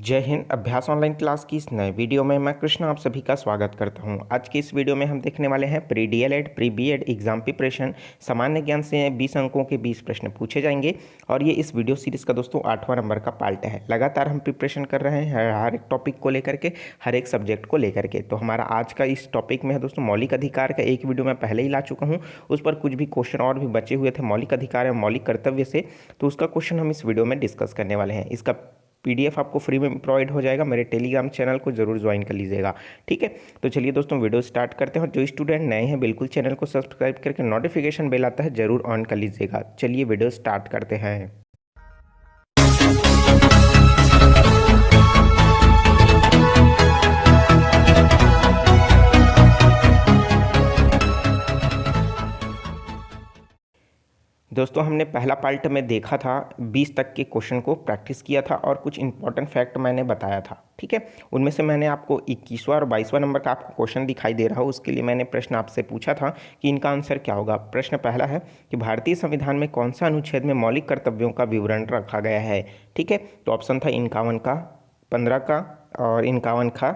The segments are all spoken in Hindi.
जय हिंद। अभ्यास ऑनलाइन क्लास की इस नए वीडियो में मैं कृष्ण आप सभी का स्वागत करता हूं। आज की इस वीडियो में हम देखने वाले हैं pre DElEd pre BEd exam preparation. सामान्य ज्ञान से 20 अंकों के 20 प्रश्न पूछे जाएंगे और ये इस वीडियो सीरीज का दोस्तों 8वां नंबर का पार्ट है। लगातार हम प्रिपरेशन कर रहे हैं हर एक टॉपिक को लेकर के, हर एक सब्जेक्ट को लेकर के। तो हमारा आज का इस टॉपिक में है दोस्तों मौलिक अधिकार का एक वीडियो मैं पहले ही ला चुका हूँ। उस पर कुछ भी क्वेश्चन और भी बचे हुए थे मौलिक अधिकार या मौलिक कर्तव्य से, तो उसका क्वेश्चन हम इस वीडियो में डिस्कस करने वाले हैं। इसका पीडीएफ आपको फ्री में प्रोवाइड हो जाएगा। मेरे टेलीग्राम चैनल को जरूर ज्वाइन कर लीजिएगा, ठीक है। तो चलिए दोस्तों वीडियो स्टार्ट करते हैं। और जो स्टूडेंट नए हैं बिल्कुल चैनल को सब्सक्राइब करके नोटिफिकेशन बेल आता है जरूर ऑन कर लीजिएगा। चलिए वीडियो स्टार्ट करते हैं। दोस्तों हमने पहला पार्ट में देखा था 20 तक के क्वेश्चन को प्रैक्टिस किया था और कुछ इंपॉर्टेंट फैक्ट मैंने बताया था, ठीक है। उनमें से मैंने आपको 21वां और 22वां नंबर का आपको क्वेश्चन दिखाई दे रहा हो, उसके लिए मैंने प्रश्न आपसे पूछा था कि इनका आंसर क्या होगा। प्रश्न पहला है कि भारतीय संविधान में कौन सा अनुच्छेद में मौलिक कर्तव्यों का विवरण रखा गया है, ठीक है। तो ऑप्शन था 51 का, 15 का और 51 का,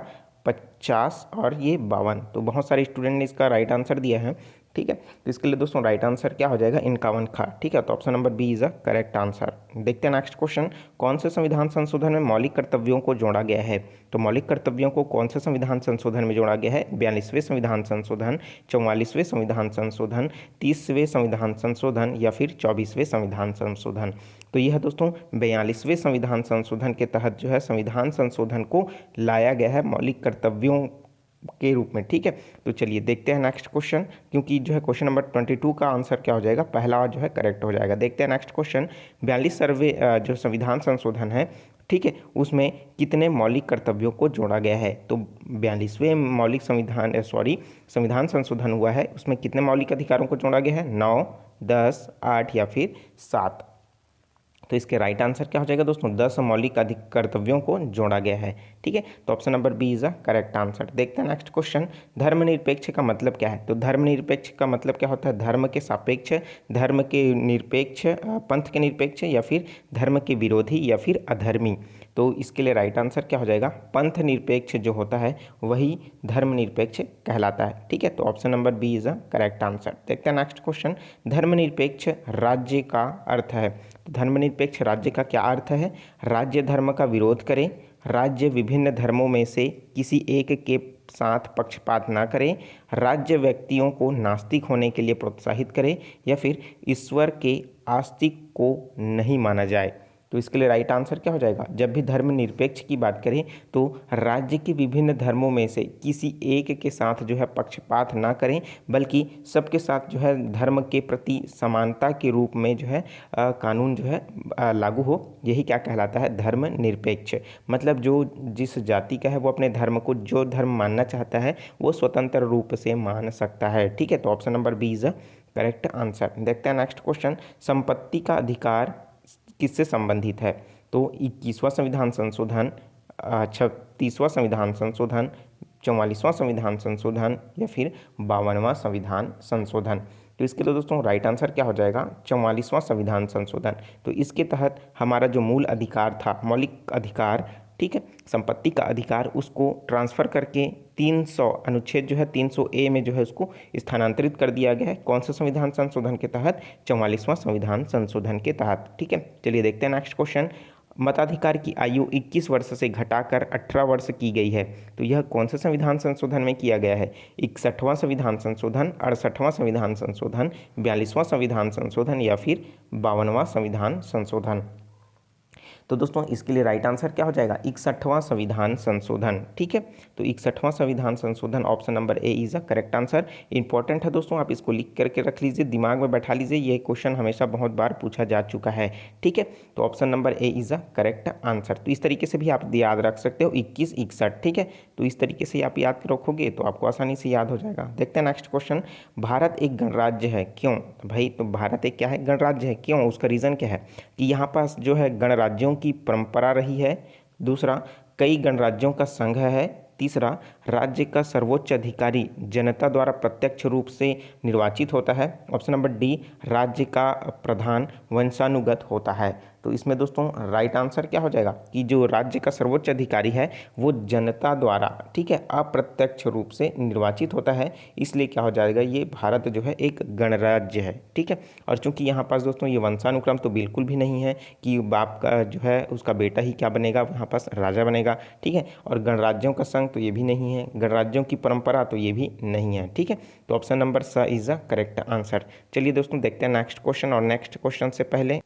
50 और ये 52। तो बहुत सारे स्टूडेंट ने इसका राइट आंसर दिया है, ठीक है। तो इसके लिए दोस्तों राइट आंसर क्या हो जाएगा 51 का, ठीक है। तो option number B is a correct answer. देखते हैं नेक्स्ट क्वेश्चन, कौन से संविधान संशोधन में मौलिक कर्तव्यों को जोड़ा गया है। तो मौलिक कर्तव्यों को कौन से संविधान संशोधन में जोड़ा गया है? 42वें संविधान संशोधन, 44वें संविधान संशोधन, 30वें संविधान संशोधन या फिर 24वें संविधान संशोधन। तो यह दोस्तों 42वें संविधान संशोधन के तहत जो है संविधान संशोधन को लाया गया है मौलिक कर्तव्यों के रूप में, ठीक है। तो चलिए देखते हैं नेक्स्ट क्वेश्चन, क्योंकि जो है क्वेश्चन नंबर 22 का आंसर क्या हो जाएगा, पहला जो है करेक्ट हो जाएगा। देखते हैं नेक्स्ट क्वेश्चन, 42वें जो संविधान संशोधन है, ठीक है, उसमें कितने मौलिक कर्तव्यों को जोड़ा गया है। तो 42वें मौलिक संविधान संशोधन हुआ है, उसमें कितने मौलिक अधिकारों को जोड़ा गया है? 9, 10, 8 या फिर 7। तो इसके राइट आंसर क्या हो जाएगा दोस्तों? 10 मौलिक कर्तव्यों को जोड़ा गया है, ठीक है। तो option number B is a correct answer. देखते हैं नेक्स्ट क्वेश्चन, धर्मनिरपेक्ष का मतलब क्या है। तो धर्मनिरपेक्ष का मतलब क्या होता है? धर्म के सापेक्ष, धर्म के निरपेक्ष, पंथ के निरपेक्ष या फिर धर्म के विरोधी या फिर अधर्मी। तो इसके लिए राइट आंसर क्या हो जाएगा? पंथ निरपेक्ष जो होता है वही धर्मनिरपेक्ष कहलाता है, ठीक है। तो option number B is a correct answer. देखते हैं नेक्स्ट क्वेश्चन, धर्मनिरपेक्ष राज्य का अर्थ है। धर्मनिरपेक्ष राज्य का क्या अर्थ है? राज्य धर्म का विरोध करे, राज्य विभिन्न धर्मों में से किसी एक के साथ पक्षपात ना करे, राज्य व्यक्तियों को नास्तिक होने के लिए प्रोत्साहित करे या फिर ईश्वर के आस्तिक को नहीं माना जाए। तो इसके लिए राइट आंसर क्या हो जाएगा? जब भी धर्मनिरपेक्ष की बात करें तो राज्य के विभिन्न धर्मों में से किसी एक के साथ जो है पक्षपात ना करें, बल्कि सबके साथ जो है धर्म के प्रति समानता के रूप में जो है कानून जो है लागू हो। यही क्या कहलाता है? धर्मनिरपेक्ष। मतलब जो जिस जाति का है वो अपने धर्म को, जो धर्म मानना चाहता है वो स्वतंत्र रूप से मान सकता है, ठीक है। तो option number B is correct answer. देखते हैं नेक्स्ट क्वेश्चन, संपत्ति का अधिकार किससे संबंधित है। तो 21वां संविधान संशोधन, 36वां संविधान संशोधन, 44वां संविधान संशोधन या फिर 52वां संविधान संशोधन। तो इसके लिए दोस्तों राइट आंसर क्या हो जाएगा? 44वां संविधान संशोधन। तो इसके तहत हमारा जो मूल अधिकार था, मौलिक अधिकार, ठीक है, संपत्ति का अधिकार, उसको ट्रांसफ़र करके 300 अनुच्छेद जो है 300A में जो है उसको स्थानांतरित कर दिया गया है। कौन से संविधान संशोधन के तहत? 44वां संविधान संशोधन के तहत, ठीक है। चलिए देखते हैं नेक्स्ट क्वेश्चन, मताधिकार की आयु 21 वर्ष से घटाकर 18 वर्ष की गई है। तो यह कौन से संविधान संशोधन में किया गया है? 61वां संविधान संशोधन, 68वां संविधान संशोधन, 42वां संविधान संशोधन या फिर 52वां संविधान संशोधन। तो दोस्तों इसके लिए राइट आंसर क्या हो जाएगा? 61वां संविधान संशोधन, ठीक है। तो 61वां संविधान संशोधन, option number A is a correct answer. Important है दोस्तों, आप इसको लिख करके रख लीजिए, दिमाग में बैठा लीजिए, ये क्वेश्चन हमेशा बहुत बार पूछा जा चुका है, ठीक है। तो option number A is a correct answer. तो इस तरीके से भी आप याद रख सकते हो 21, 61, ठीक है। तो इस तरीके से आप याद रखोगे तो आपको आसानी से याद हो जाएगा। देखते हैं नेक्स्ट क्वेश्चन, भारत एक गणराज्य है क्यों? भाई तो भारत एक क्या है? गणराज्य है। क्यों? उसका रीज़न क्या है? कि यहाँ पास जो है गणराज्यों की परंपरा रही है। दूसरा, कई गणराज्यों का संघ है। तीसरा, राज्य का सर्वोच्च अधिकारी जनता द्वारा प्रत्यक्ष रूप से निर्वाचित होता है। ऑप्शन नंबर डी, राज्य का प्रधान वंशानुगत होता है। तो इसमें दोस्तों राइट आंसर क्या हो जाएगा कि जो राज्य का सर्वोच्च अधिकारी है वो जनता द्वारा, ठीक है, अप्रत्यक्ष रूप से निर्वाचित होता है, इसलिए क्या हो जाएगा, ये भारत जो है एक गणराज्य है, ठीक है। और चूंकि यहाँ पास दोस्तों ये वंशानुक्रम तो बिल्कुल भी नहीं है कि बाप का जो है उसका बेटा ही क्या बनेगा, यहाँ पास राजा बनेगा, ठीक है। और गणराज्यों का संघ तो ये भी नहीं है, गणराज्यों की परंपरा तो ये भी नहीं है, ठीक है। तो ऑप्शन नंबर स इज द करेक्ट आंसर। चलिए दोस्तों देखते हैं नेक्स्ट क्वेश्चन, और नेक्स्ट क्वेश्चन से पहले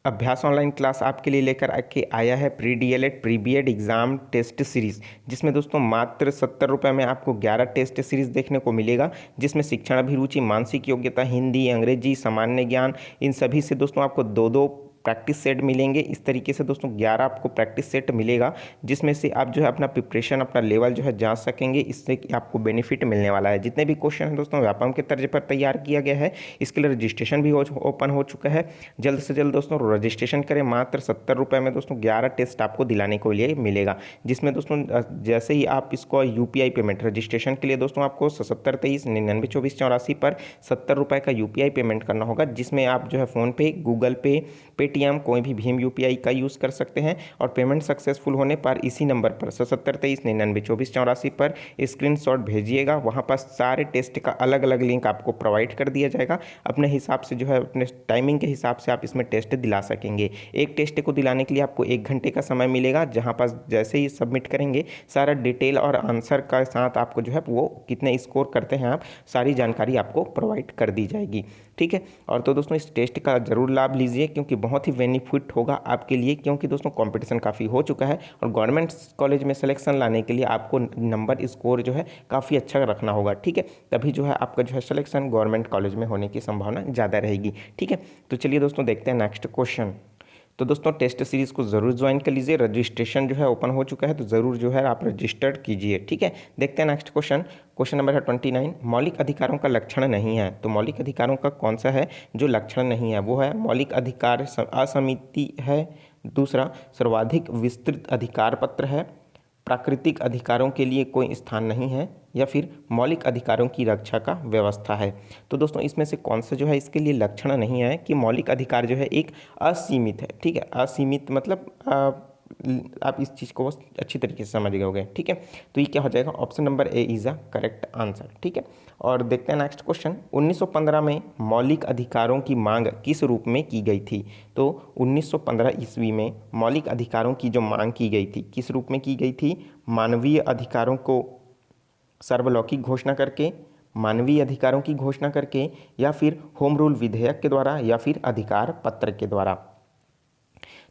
अभ्यास ऑनलाइन क्लास आपके लिए लेकर आके आया है pre DElEd pre BEd exam test series, जिसमें दोस्तों मात्र 70 रुपये में आपको 11 टेस्ट सीरीज देखने को मिलेगा, जिसमें शिक्षण अभिरुचि, मानसिक योग्यता, हिंदी, अंग्रेजी, सामान्य ज्ञान, इन सभी से दोस्तों आपको दो दो प्रैक्टिस सेट मिलेंगे। इस तरीके से दोस्तों 11 आपको प्रैक्टिस सेट मिलेगा, जिसमें से आप जो है अपना प्रिपरेशन, अपना लेवल जो है जांच सकेंगे। इससे आपको बेनिफिट मिलने वाला है। जितने भी क्वेश्चन हैं दोस्तों व्यापम के तर्ज पर तैयार किया गया है। इसके लिए रजिस्ट्रेशन भी ओपन हो चुका है। जल्द से जल्द दोस्तों रजिस्ट्रेशन करें। मात्र 70 रुपये में दोस्तों 11 टेस्ट आपको दिलाने के लिए मिलेगा, जिसमें दोस्तों जैसे ही आप इसको UPI पेमेंट रजिस्ट्रेशन के लिए दोस्तों आपको 7723992484 पर 70 रुपये का UPI पेमेंट करना होगा, जिसमें आप जो है फ़ोनपे, गूगल पे, पेटीएम, कोई भी भीम UPI का यूज़ कर सकते हैं। और पेमेंट सक्सेसफुल होने पर इसी नंबर पर 7723992484 पर स्क्रीनशॉट भेजिएगा। वहाँ पर सारे टेस्ट का अलग अलग लिंक आपको प्रोवाइड कर दिया जाएगा। अपने हिसाब से जो है अपने टाइमिंग के हिसाब से आप इसमें टेस्ट दिला सकेंगे। एक टेस्ट को दिलाने के लिए आपको 1 घंटे का समय मिलेगा, जहाँ पर जैसे ही सबमिट करेंगे सारा डिटेल और आंसर का साथ आपको जो है वो कितने स्कोर करते हैं आप, सारी जानकारी आपको प्रोवाइड कर दी जाएगी, ठीक है। और तो दोस्तों इस टेस्ट का ज़रूर लाभ लीजिए, क्योंकि बहुत ही बेनिफिट होगा आपके लिए, क्योंकि दोस्तों कंपटीशन काफ़ी हो चुका है और गवर्नमेंट कॉलेज में सिलेक्शन लाने के लिए आपको नंबर स्कोर जो है काफ़ी अच्छा रखना होगा, ठीक है। तभी जो है आपका जो है सिलेक्शन गवर्नमेंट कॉलेज में होने की संभावना ज़्यादा रहेगी, ठीक है। तो चलिए दोस्तों देखते हैं नेक्स्ट क्वेश्चन। तो दोस्तों टेस्ट सीरीज़ को ज़रूर ज्वाइन कर लीजिए। रजिस्ट्रेशन जो है ओपन हो चुका है, तो ज़रूर जो है आप रजिस्टर्ड कीजिए, ठीक है। देखते हैं नेक्स्ट क्वेश्चन। क्वेश्चन नंबर है 29। मौलिक अधिकारों का लक्षण नहीं है। तो मौलिक अधिकारों का कौन सा है जो लक्षण नहीं है? वो है मौलिक अधिकार असमिति है, दूसरा सर्वाधिक विस्तृत अधिकार पत्र है, प्राकृतिक अधिकारों के लिए कोई स्थान नहीं है, या फिर मौलिक अधिकारों की रक्षा का व्यवस्था है। तो दोस्तों इसमें से कौन सा जो है इसके लिए लक्षण नहीं है कि मौलिक अधिकार जो है एक असीमित है, ठीक है। असीमित मतलब आप इस चीज़ को अच्छी तरीके से समझ गए होंगे, ठीक है। तो ये क्या हो जाएगा, option number A is a correct answer, ठीक है। और देखते हैं नेक्स्ट क्वेश्चन। 1915 में मौलिक अधिकारों की मांग किस रूप में की गई थी? तो 1915 ईस्वी में मौलिक अधिकारों की जो मांग की गई थी किस रूप में की गई थी? मानवीय अधिकारों को सार्वलौकिक घोषणा करके, मानवीय अधिकारों की घोषणा करके, या फिर होम रूल विधेयक के द्वारा, या फिर अधिकार पत्र के द्वारा।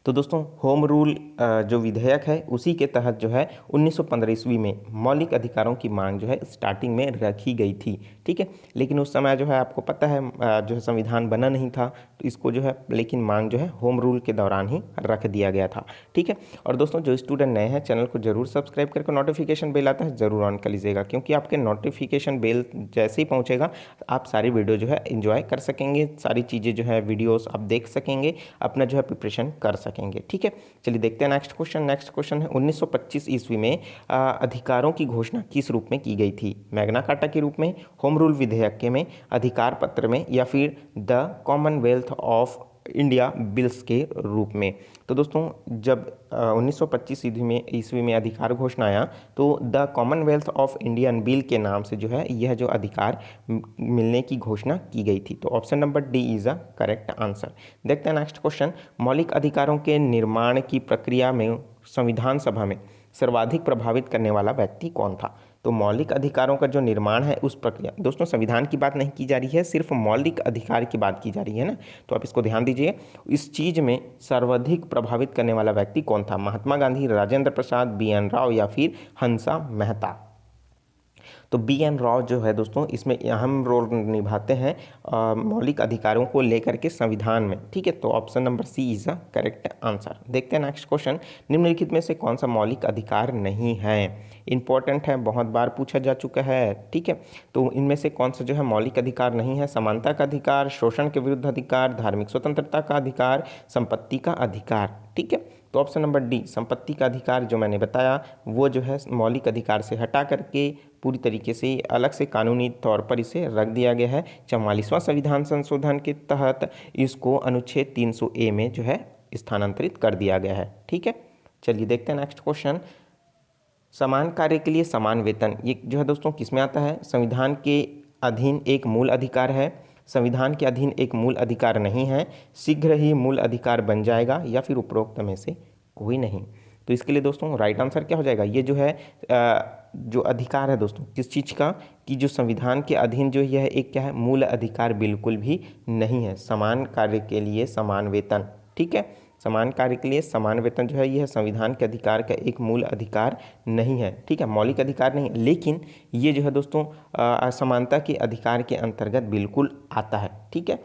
तो दोस्तों होम रूल जो विधेयक है उसी के तहत जो है 1915 ईस्वी में मौलिक अधिकारों की मांग जो है स्टार्टिंग में रखी गई थी, ठीक है। लेकिन उस समय जो है आपको पता है जो है संविधान बना नहीं था, तो इसको जो है लेकिन मांग जो है होम रूल के दौरान ही रख दिया गया था, ठीक है। और दोस्तों जो स्टूडेंट नए हैं चैनल को जरूर सब्सक्राइब करके नोटिफिकेशन बेल आता है ज़रूर ऑन कर लीजिएगा, क्योंकि आपके नोटिफिकेशन बेल जैसे ही पहुँचेगा आप सारी वीडियो जो है इंजॉय कर सकेंगे, सारी चीज़ें जो है वीडियोज़ आप देख सकेंगे, अपना जो है प्रिपरेशन कर सकेंगे, ठीक है। चलिए देखते हैं नेक्स्ट क्वेश्चन। नेक्स्ट क्वेश्चन है 1925 ईस्वी में अधिकारों की घोषणा किस रूप में की गई थी? मैग्ना कार्टा के रूप में, होम रूल विधेयक के में, अधिकार पत्र में, या फिर the Commonwealth of India bills के रूप में। तो दोस्तों जब 1925 ईस्वी में अधिकार घोषणा आया तो the Commonwealth of Indian bill के नाम से जो है यह जो अधिकार मिलने की घोषणा की गई थी। तो option number D is a correct answer. देखते हैं नेक्स्ट क्वेश्चन। मौलिक अधिकारों के निर्माण की प्रक्रिया में संविधान सभा में सर्वाधिक प्रभावित करने वाला व्यक्ति कौन था? तो मौलिक अधिकारों का जो निर्माण है उस प्रक्रिया, दोस्तों संविधान की बात नहीं की जा रही है, सिर्फ मौलिक अधिकार की बात की जा रही है ना, तो आप इसको ध्यान दीजिए। इस चीज़ में सर्वाधिक प्रभावित करने वाला व्यक्ति कौन था? महात्मा गांधी, राजेंद्र प्रसाद, BN राव, या फिर हंसा मेहता। तो BN राव जो है दोस्तों इसमें अहम रोल निभाते हैं मौलिक अधिकारों को लेकर के संविधान में, ठीक है। तो option number C is a correct answer. देखते हैं नेक्स्ट क्वेश्चन। निम्नलिखित में से कौन सा मौलिक अधिकार नहीं है? इंपॉर्टेंट है, बहुत बार पूछा जा चुका है, ठीक है। तो इनमें से कौन सा जो है मौलिक अधिकार नहीं है? समानता का अधिकार, शोषण के विरुद्ध अधिकार, धार्मिक स्वतंत्रता का अधिकार, संपत्ति का अधिकार, ठीक है। तो ऑप्शन नंबर डी संपत्ति का अधिकार जो मैंने बताया वो जो है मौलिक अधिकार से हटा करके पूरी तरीके से अलग से कानूनी तौर पर इसे रख दिया गया है। 44वां संविधान संशोधन के तहत इसको अनुच्छेद 300A में जो है स्थानांतरित कर दिया गया है। ठीक है, चलिए देखते हैं नेक्स्ट क्वेश्चन। समान कार्य के लिए समान वेतन, ये जो है दोस्तों किस में आता है? संविधान के अधीन एक मूल अधिकार है, संविधान के अधीन एक मूल अधिकार नहीं है, शीघ्र ही मूल अधिकार बन जाएगा, या फिर उपरोक्त में से कोई नहीं। तो इसके लिए दोस्तों राइट आंसर क्या हो जाएगा? ये जो है जो अधिकार है दोस्तों किस चीज़ का, कि जो संविधान के अधीन जो यह एक क्या है, मूल अधिकार बिल्कुल भी नहीं है। समान कार्य के लिए समान वेतन, ठीक है, समान कार्य के लिए समान वेतन जो है यह संविधान के अधिकार का एक मूल अधिकार नहीं है। ठीक है, मौलिक अधिकार नहीं है, लेकिन ये जो है दोस्तों असमानता के अधिकार के अंतर्गत बिल्कुल आता है। ठीक है,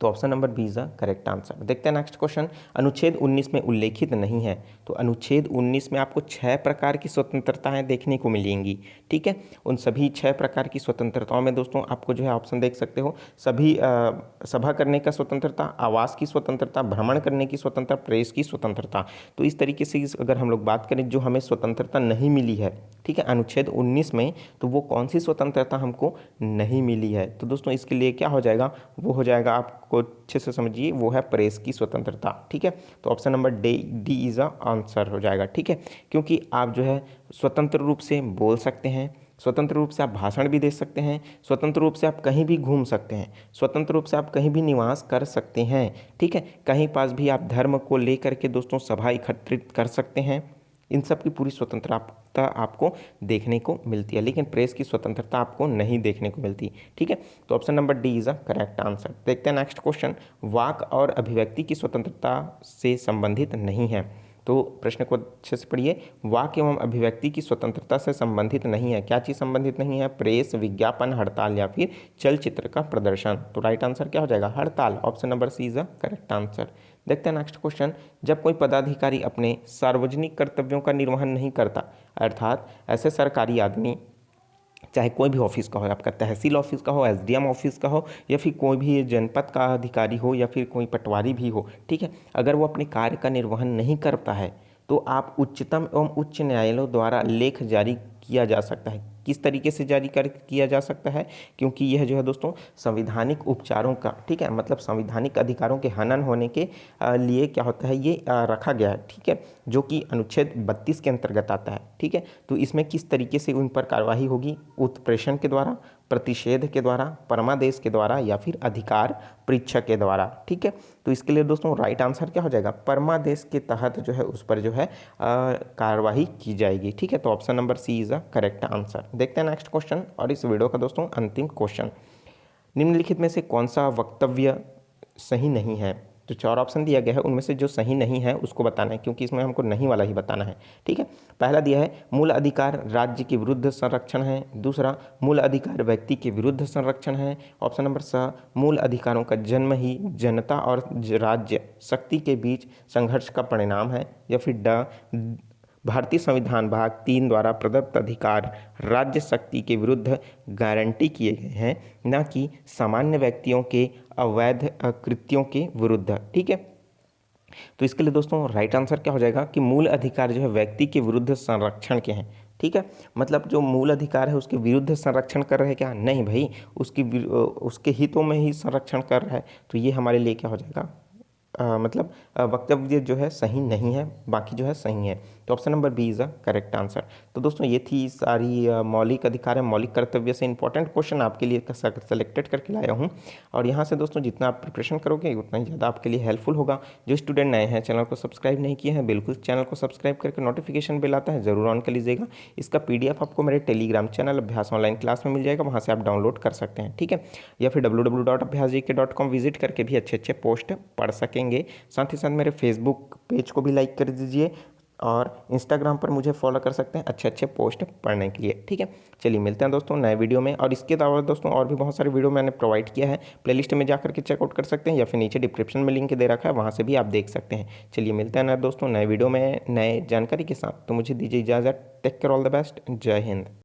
तो option number B is the correct answer. देखते हैं नेक्स्ट क्वेश्चन। अनुच्छेद 19 में उल्लेखित नहीं है, तो अनुच्छेद 19 में आपको 6 प्रकार की स्वतंत्रताएं देखने को मिलेंगी। ठीक है, उन सभी 6 प्रकार की स्वतंत्रताओं में दोस्तों आपको जो है ऑप्शन देख सकते हो, सभी सभा करने का स्वतंत्रता, आवास की स्वतंत्रता, भ्रमण करने की स्वतंत्रता, प्रेस की स्वतंत्रता। तो इस तरीके से अगर हम लोग बात करें जो हमें स्वतंत्रता नहीं मिली है, ठीक है, अनुच्छेद 19 में, तो वो कौन सी स्वतंत्रता हमको नहीं मिली है? तो दोस्तों इसके लिए क्या हो जाएगा? वो हो जाएगा, आपको अच्छे से समझिए, वो है प्रेस की स्वतंत्रता। ठीक है, तो option number D is a answer हो जाएगा। ठीक है, क्योंकि आप जो है स्वतंत्र रूप से बोल सकते हैं, स्वतंत्र रूप से आप भाषण भी दे सकते हैं, स्वतंत्र रूप से आप कहीं भी घूम सकते हैं, स्वतंत्र रूप से आप कहीं भी निवास कर सकते हैं। ठीक है, कहीं पास भी आप धर्म को लेकर के दोस्तों सभा एकत्रित कर सकते हैं। इन सब की पूरी स्वतंत्रता आपको देखने को मिलती है, लेकिन प्रेस की स्वतंत्रता आपको नहीं देखने को मिलती। ठीक है, तो option number D is a correct answer. देखते हैं नेक्स्ट क्वेश्चन। वाक और अभिव्यक्ति की स्वतंत्रता से संबंधित नहीं है, तो प्रश्न को अच्छे से पढ़िए। वाक एवं अभिव्यक्ति की स्वतंत्रता से संबंधित नहीं है, क्या चीज़ संबंधित नहीं है? प्रेस, विज्ञापन, हड़ताल या फिर चलचित्र का प्रदर्शन। तो राइट आंसर क्या हो जाएगा? हड़ताल। Option number C is a correct answer. देखते हैं नेक्स्ट क्वेश्चन। जब कोई पदाधिकारी अपने सार्वजनिक कर्तव्यों का निर्वहन नहीं करता, अर्थात ऐसे सरकारी आदमी, चाहे कोई भी ऑफिस का हो, आपका तहसील ऑफिस का हो, एसडीएम ऑफिस का हो, या फिर कोई भी जनपद का अधिकारी हो, या फिर कोई पटवारी भी हो, ठीक है, अगर वो अपने कार्य का निर्वहन नहीं करता है, तो आप उच्चतम एवं उच्च न्यायालयों द्वारा लेख जारी किया जा सकता है। किस तरीके से जारी किया जा सकता है? क्योंकि यह जो है दोस्तों संवैधानिक उपचारों का, ठीक है, मतलब संवैधानिक अधिकारों के हनन होने के लिए क्या होता है, ये रखा गया है। ठीक है, जो कि अनुच्छेद 32 के अंतर्गत आता है। ठीक है, तो इसमें किस तरीके से उन पर कार्रवाई होगी? उत्प्रेषण के द्वारा, प्रतिषेध के द्वारा, परमादेश के द्वारा, या फिर अधिकार परीक्षा के द्वारा। ठीक है, तो इसके लिए दोस्तों राइट आंसर क्या हो जाएगा? परमादेश के तहत जो है उस पर जो है कार्रवाई की जाएगी। ठीक है, तो option number C is a correct answer. देखते हैं नेक्स्ट क्वेश्चन और इस वीडियो का दोस्तों अंतिम क्वेश्चन। निम्नलिखित में से कौन सा वक्तव्य सही नहीं है? जो 4 ऑप्शन दिया गया है उनमें से जो सही नहीं है उसको बताना है, क्योंकि इसमें हमको नहीं वाला ही बताना है। ठीक है, पहला दिया है मूल अधिकार राज्य के विरुद्ध संरक्षण है। दूसरा, मूल अधिकार व्यक्ति के विरुद्ध संरक्षण है। ऑप्शन नंबर स, मूल अधिकारों का जन्म ही जनता और राज्य शक्ति के बीच संघर्ष का परिणाम है। या फिर ड, भारतीय संविधान भाग 3 द्वारा प्रदत्त अधिकार राज्य शक्ति के विरुद्ध गारंटी किए गए हैं, न कि सामान्य व्यक्तियों के अवैध कृत्यों के विरुद्ध। ठीक है, तो इसके लिए दोस्तों राइट आंसर क्या हो जाएगा कि मूल अधिकार जो है व्यक्ति के विरुद्ध संरक्षण के हैं। ठीक है, मतलब जो मूल अधिकार है उसके विरुद्ध संरक्षण कर रहे हैं क्या? नहीं भाई, उसके हितों में ही संरक्षण कर रहा है। तो ये हमारे लिए क्या हो जाएगा? मतलब वक्तव्य जो है सही नहीं है, बाकी जो है सही है। तो option number B is a correct answer. तो दोस्तों ये थी सारी मौलिक अधिकार है, मौलिक कर्तव्य से इंपॉर्टेंट क्वेश्चन आपके लिए सेलेक्टेड करके लाया हूँ। और यहाँ से दोस्तों जितना आप प्रिपरेशन करोगे उतना ही ज़्यादा आपके लिए हेल्पफुल होगा। जो स्टूडेंट नए हैं, चैनल को सब्सक्राइब नहीं किए हैं, बिल्कुल चैनल को सब्सक्राइब करके नोटिफिकेशन बिल आता है ज़रूर ऑन कर लीजिएगा। इसका PDF आपको मेरे टेलीग्राम चैनल अभ्यास ऑनलाइन क्लास में मिल जाएगा, वहाँ से आप डाउनलोड कर सकते हैं। ठीक है, या फिर www.abhyasgk.com विजिट करके भी अच्छे अच्छे पोस्ट पढ़ सकेंगे। साथ ही साथ मेरे फेसबुक पेज को भी लाइक कर दीजिए और इंस्टाग्राम पर मुझे फॉलो कर सकते हैं अच्छे अच्छे पोस्ट पढ़ने के लिए। ठीक है, चलिए मिलते हैं दोस्तों नए वीडियो में। और इसके अलावा दोस्तों और भी बहुत सारे वीडियो मैंने प्रोवाइड किया है, प्लेलिस्ट में जाकर के चेकआउट कर सकते हैं, या फिर नीचे डिस्क्रिप्शन में लिंक दे रखा है, वहाँ से भी आप देख सकते हैं। चलिए मिलते हैं नए दोस्तों नए वीडियो में नए जानकारी के साथ। तो मुझे दीजिए इजाज़त। Take care, all the best, Jai Hind.